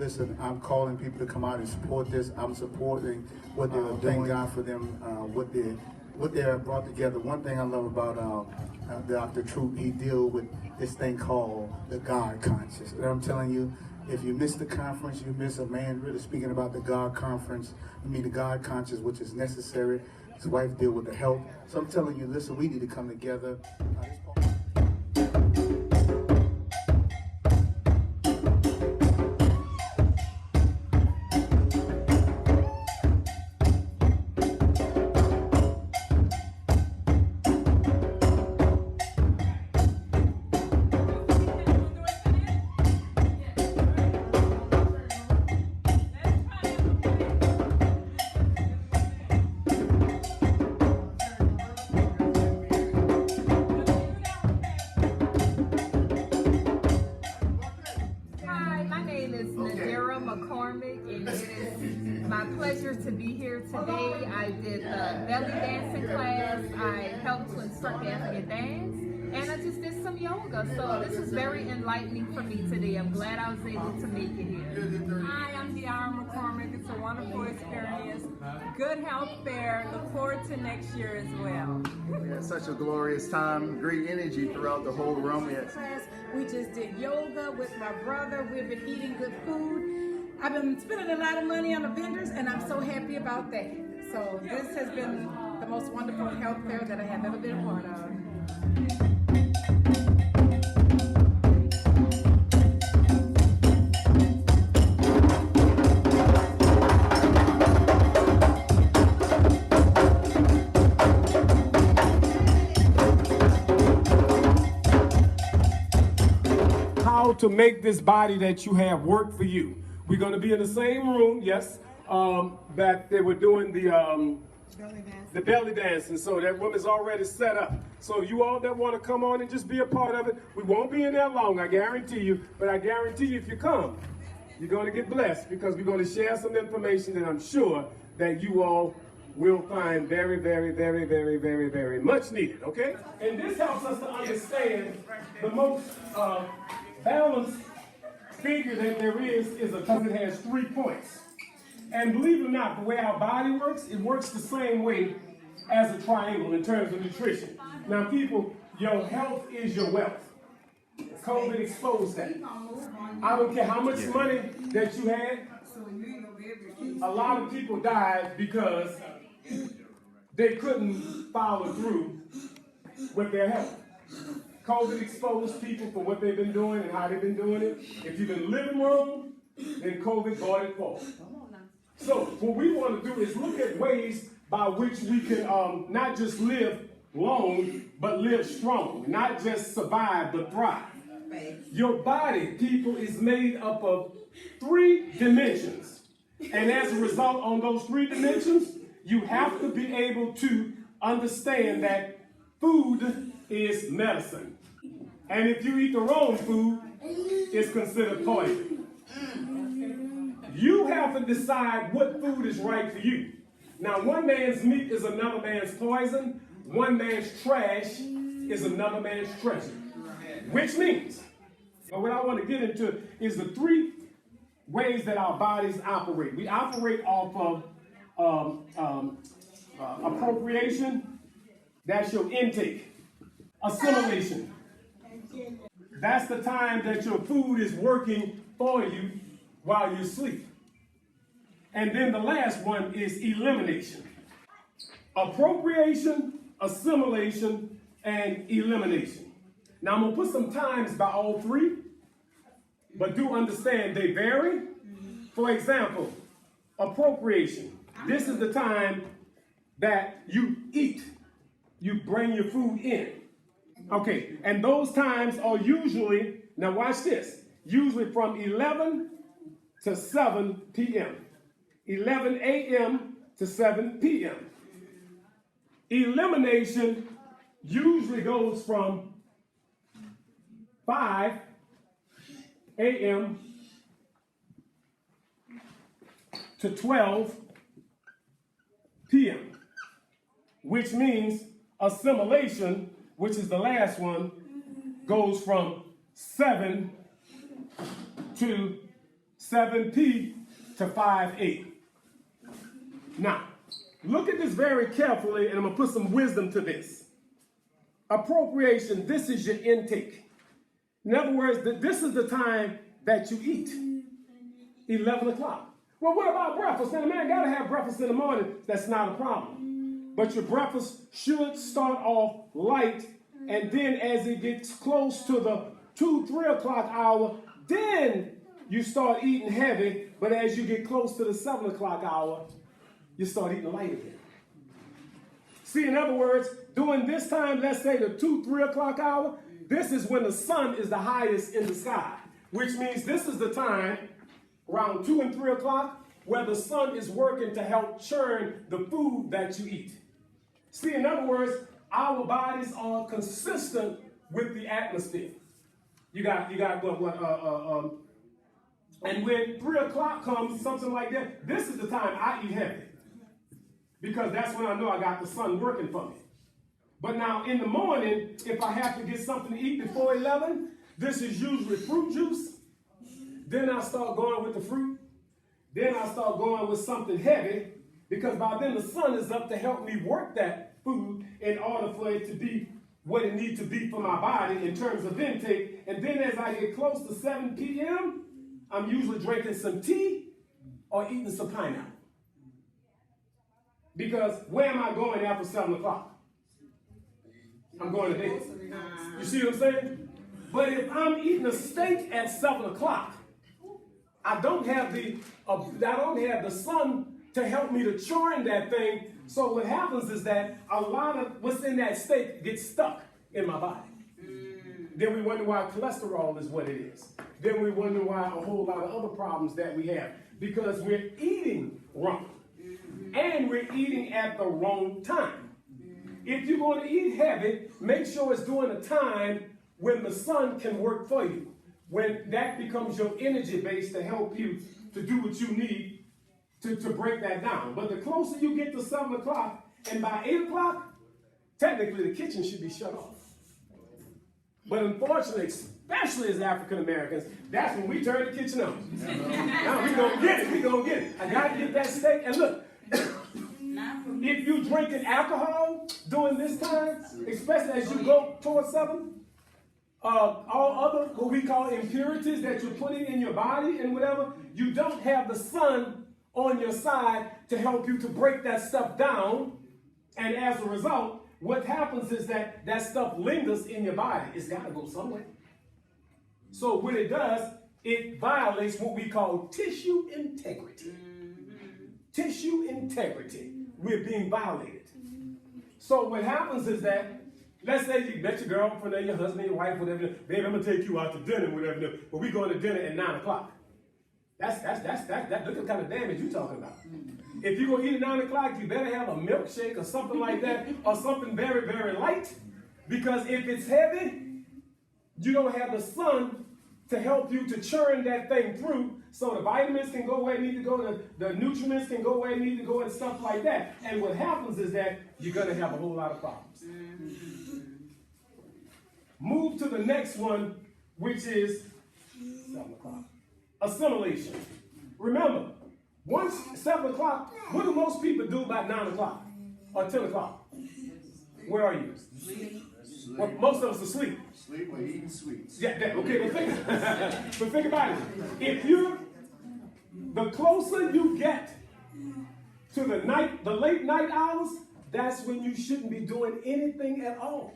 listen, I'm calling people to come out and support this. I'm supporting what they're doing. Thank God for them, what they have brought together. One thing I love about Dr. Troop, he deals with this thing called the God conscious. And I'm telling you, if you miss the conference, you miss a man really speaking about the God conference. I mean, the God conscious, which is necessary. His wife deal with the health. So I'm telling you, listen, we need to come together. My pleasure to be here today. I did the belly dancing class. I helped to instruct the African dance, and I just did some yoga. So this is very enlightening for me today. I'm glad I was able to make it here. Hi, I'm Danna McCormick. It's a wonderful experience. Good health fair. Look forward to next year as well. We had such a glorious time. Great energy throughout the whole room. We just did yoga with my brother. We've been eating good food. I've been spending a lot of money on the vendors, and I'm so happy about that. So this has been the most wonderful health fair that I have ever been a part of. How to make this body that you have work for you. We're going to be in the same room, yes, that they were doing the belly dancing. So that room is already set up. So you all that want to come on and just be a part of it, we won't be in there long, I guarantee you. But I guarantee you if you come, you're going to get blessed because we're going to share some information that I'm sure that you all will find very, very, very, very, very, very much needed, okay? And this helps us to understand the most balanced figure that there is because it has 3 points. And believe it or not, the way our body works, it works the same way as a triangle in terms of nutrition. Now people, your health is your wealth. COVID exposed that. I don't care how much money that you had, a lot of people died because they couldn't follow through with their health. COVID exposed people for what they've been doing and how they've been doing it. If you've been living wrong, then COVID brought it forward. So what we want to do is look at ways by which we can not just live long, but live strong. Not just survive, but thrive. Your body, people, is made up of 3 dimensions. And as a result, on those 3 dimensions, you have to be able to understand that food is medicine. And if you eat the wrong food, it's considered poison. You have to decide what food is right for you. Now, one man's meat is another man's poison. One man's trash is another man's treasure. Which means, what I want to get into is the 3 ways that our bodies operate. We operate off of appropriation. That's your intake. Assimilation. That's the time that your food is working for you while you sleep. And then the last one is elimination. Appropriation, assimilation, and elimination. Now I'm going to put some times by all 3, but do understand they vary. For example, appropriation. This is the time that you eat. You bring your food in. Okay, and those times are usually, now watch this, usually from 11 to 7 p.m. 11 a.m. to 7 p.m. Elimination usually goes from 5 a.m. to 12 p.m., which means assimilation, which is the last one, goes from 7 to 7 p to 5 a. Now, look at this very carefully, and I'm going to put some wisdom to this. Appropriation, this is your intake. In other words, this is the time that you eat, 11 o'clock. Well, what about breakfast? Now, the man got to have breakfast in the morning. That's not a problem. But your breakfast should start off light, and then as it gets close to the 2-3 o'clock hour, then you start eating heavy. But as you get close to the 7 o'clock hour, you start eating light again. See, in other words, during this time, let's say the 2-3 o'clock hour, this is when the sun is the highest in the sky, which means this is the time around 2 and 3 o'clock where the sun is working to help churn the food that you eat. See, in other words, our bodies are consistent with the atmosphere. You got and when 3 o'clock comes, something like that, this is the time I eat heavy. Because that's when I know I got the sun working for me. But now in the morning, if I have to get something to eat before 11, this is usually fruit juice. Then I start going with the fruit. Then I start going with something heavy, because by then the sun is up to help me work that food in order for it to be what it needs to be for my body in terms of intake. And then as I get close to 7 p.m., I'm usually drinking some tea or eating some pineapple. Because where am I going after 7 o'clock? I'm going to bed. You see what I'm saying? But if I'm eating a steak at 7 o'clock, I don't have the sun to help me to churn that thing. So what happens is that a lot of what's in that steak gets stuck in my body. Then we wonder why cholesterol is what it is. Then we wonder why a whole lot of other problems that we have. Because we're eating wrong. And we're eating at the wrong time. If you're going to eat heavy, make sure it's during a time when the sun can work for you. When that becomes your energy base to help you to do what you need to break that down. But the closer you get to 7 o'clock, and by 8 o'clock, technically the kitchen should be shut off. But unfortunately, especially as African Americans, that's when we turn the kitchen on. Now we're going to get it. We're going to get it. I got to get that steak. And look, if you're drinking alcohol during this time, especially as you go towards 7, all other what we call impurities that you're putting in your body and whatever, you don't have the sun on your side to help you to break that stuff down. And as a result, what happens is that that stuff lingers in your body. It's got to go somewhere. So when it does, it violates what we call tissue integrity. Tissue integrity. We're being violated. So what happens is that, let's say you met your girlfriend or your husband, your wife, whatever. Baby, I'm gonna take you out to dinner, whatever. But we going to dinner at 9 o'clock. That's look at the kind of damage you're talking about. If you're gonna eat at 9 o'clock, you better have a milkshake or something like that, or something very, very light. Because if it's heavy, you don't have the sun to help you to churn that thing through, so the vitamins can go where they need to go, the nutrients can go where they need to go, and stuff like that. And what happens is that you're going to have a whole lot of problems. Move to the next one, which is 7 o'clock. Assimilation. Remember, once 7 o'clock, what do most people do by 9 o'clock or 10 o'clock? Where are you? Well, most of us are asleep. Sleep or eating sweets. Yeah, okay, but think about it. The closer you get to the late night hours, that's when you shouldn't be doing anything at all.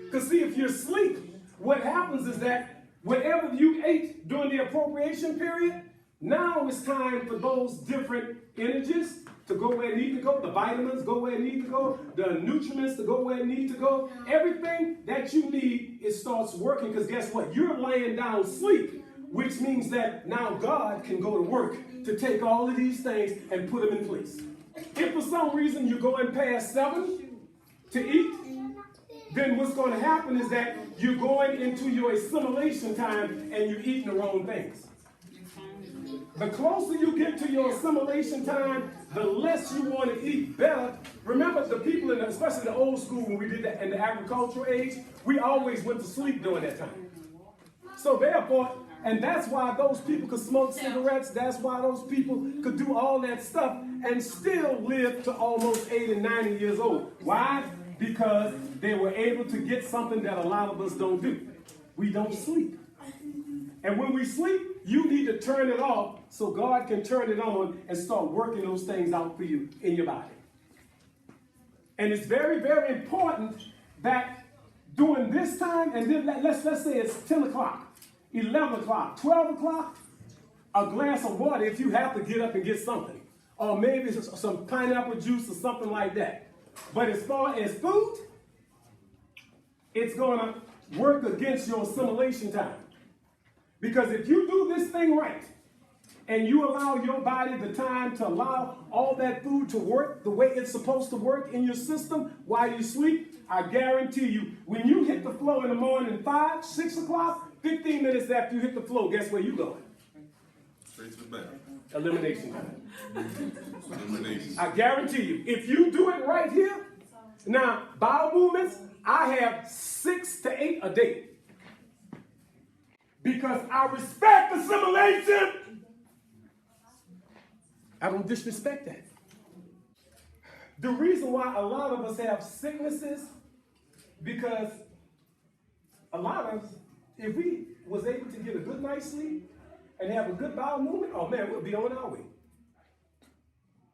Because see, if you're asleep, what happens is that whatever you ate during the appropriation period, now it's time for those different energies to go where they need to go, the vitamins go where they need to go, the nutrients to go where they need to go. Everything that you need, it starts working, because guess what? You're laying down sleep, which means that now God can go to work to take all of these things and put them in place. If for some reason you're going past 7 to eat, then what's going to happen is that you're going into your assimilation time and you're eating the wrong things. The closer you get to your assimilation time, the less you want to eat better. Remember, the people, especially the old school, when we did that in the agricultural age, we always went to sleep during that time. So therefore, And that's why those people could smoke cigarettes. That's why those people could do all that stuff and still live to almost 80 and 90 years old. Why? Because they were able to get something that a lot of us don't do. We don't sleep. And when we sleep, you need to turn it off so God can turn it on and start working those things out for you in your body. And it's very, very important that during this time, and then let's say it's 10 o'clock, 11 o'clock, 12 o'clock, a glass of water if you have to get up and get something. Or maybe some pineapple juice or something like that. But as far as food, it's going to work against your assimilation time. Because if you do this thing right, and you allow your body the time to allow all that food to work the way it's supposed to work in your system while you sleep, I guarantee you, when you hit the floor in the morning, 5, 6 o'clock, 15 minutes after you hit the floor, guess where you going? Straight to the back. Elimination time. Elimination. I guarantee you, if you do it right here, now, bowel movements, I have 6 to 8 a day. Because I respect assimilation. I don't disrespect that. The reason why a lot of us have sicknesses, because a lot of us, if we was able to get a good night's sleep and have a good bowel movement, oh man, we'll be on our way.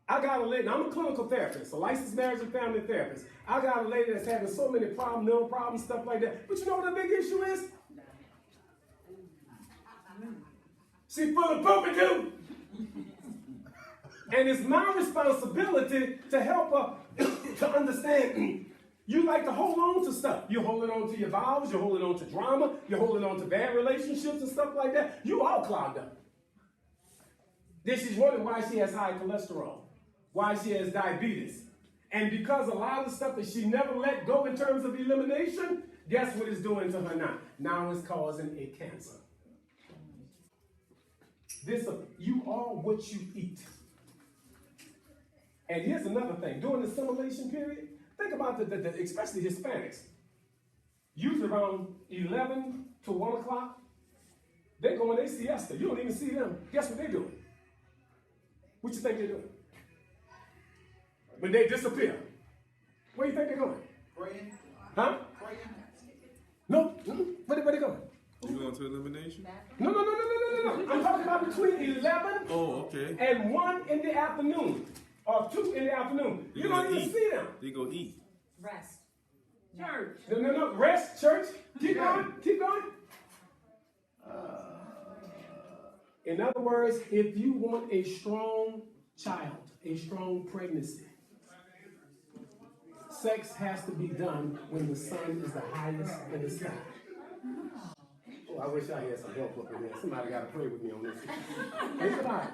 I got a lady, I'm a clinical therapist, a licensed marriage and family therapist. I got a lady that's having so many problems, mental problems, stuff like that. But you know what the big issue is? She full of poop and do. And it's my responsibility to help her to understand. You like to hold on to stuff. You're holding on to your vows, you're holding on to drama, you're holding on to bad relationships and stuff like that. You all clogged up. Then she's wondering why she has high cholesterol, why she has diabetes. And because a lot of the stuff that she never let go in terms of elimination, guess what it's doing to her now? Now it's causing a cancer. You are what you eat. And here's another thing. During the assimilation period, think about especially Hispanics. Usually around 11 to 1 o'clock, they go in their siesta. You don't even see them. Guess what they're doing? What you think they're doing? When they disappear, where do you think they're going? Praying. Huh? Praying. No. Where they going? You going to elimination? No. I'm talking about between 11 and 1 in the afternoon. Or 2 in the afternoon. You don't even see them. They go eat. Rest. Church. No. Rest, church. Keep going. In other words, if you want a strong child, a strong pregnancy, sex has to be done when the sun is the highest in the sky. Oh, I wish I had some help up in there. Somebody got to pray with me on this. Think about it.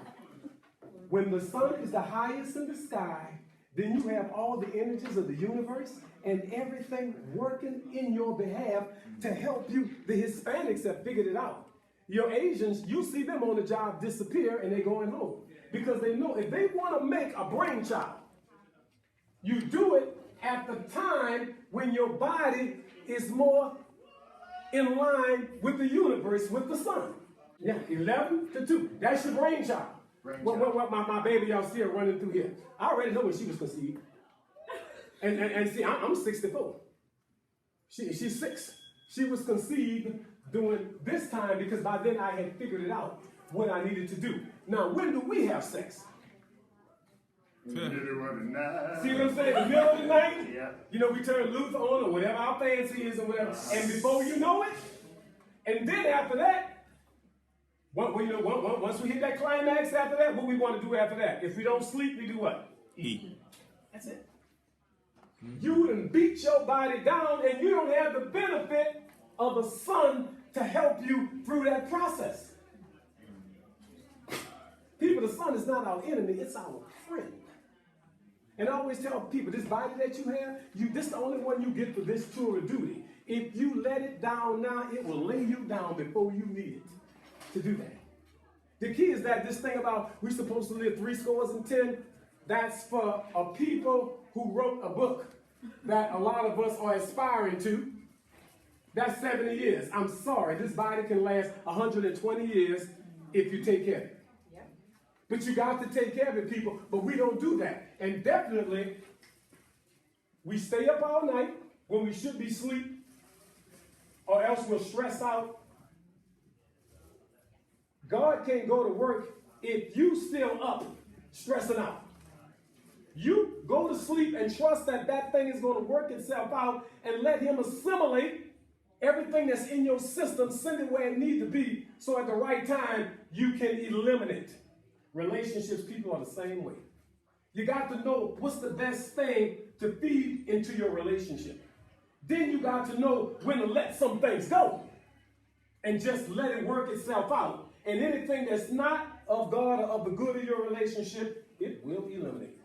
When the sun is the highest in the sky, then you have all the energies of the universe and everything working in your behalf to help you. The Hispanics have figured it out. Your Asians, you see them on the job disappear and they're going home. Because they know if they want to make a brainchild, you do it at the time when your body is more in line with the universe, with the sun. Yeah, 11 to 2. That's your brainchild. What my baby y'all see her running through here. I already know when she was conceived. And see, I'm 64. She's 6. She was conceived during this time because by then I had figured it out what I needed to do. Now, when do we have sex? In the middle of the night. See what I'm saying? In the middle of the night? Yeah. You know, we turn Luther on or whatever our fancy is or whatever. And before you know it, and then after that, once we hit that climax after that, what we want to do after that? If we don't sleep, we do what? Eat. That's it. You done beat your body down and you don't have the benefit of the sun to help you through that process. People, the sun is not our enemy, it's our friend. And I always tell people, this body that you have, this is the only one you get for this tour of duty. If you let it down now, it will lay you down before you need it to do that. The key is that this thing about we're supposed to live 70, that's for a people who wrote a book that a lot of us are aspiring to. That's 70 years. I'm sorry, this body can last 120 years if you take care of it. Yep. But you got to take care of it, people. But we don't do that. And definitely, we stay up all night when we should be asleep, or else we'll stress out. God can't go to work if you still up stressing out. You go to sleep and trust that that thing is going to work itself out, and let him assimilate everything that's in your system, send it where it needs to be, so at the right time, you can eliminate. Relationships, people are the same way. You got to know what's the best thing to feed into your relationship. Then you got to know when to let some things go and just let it work itself out. And anything that's not of God or of the good of your relationship, it will eliminate.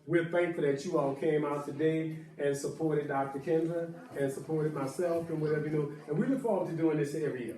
We're thankful that you all came out today and supported Dr. Kendra and supported myself and whatever, you know. And we look forward to doing this every year.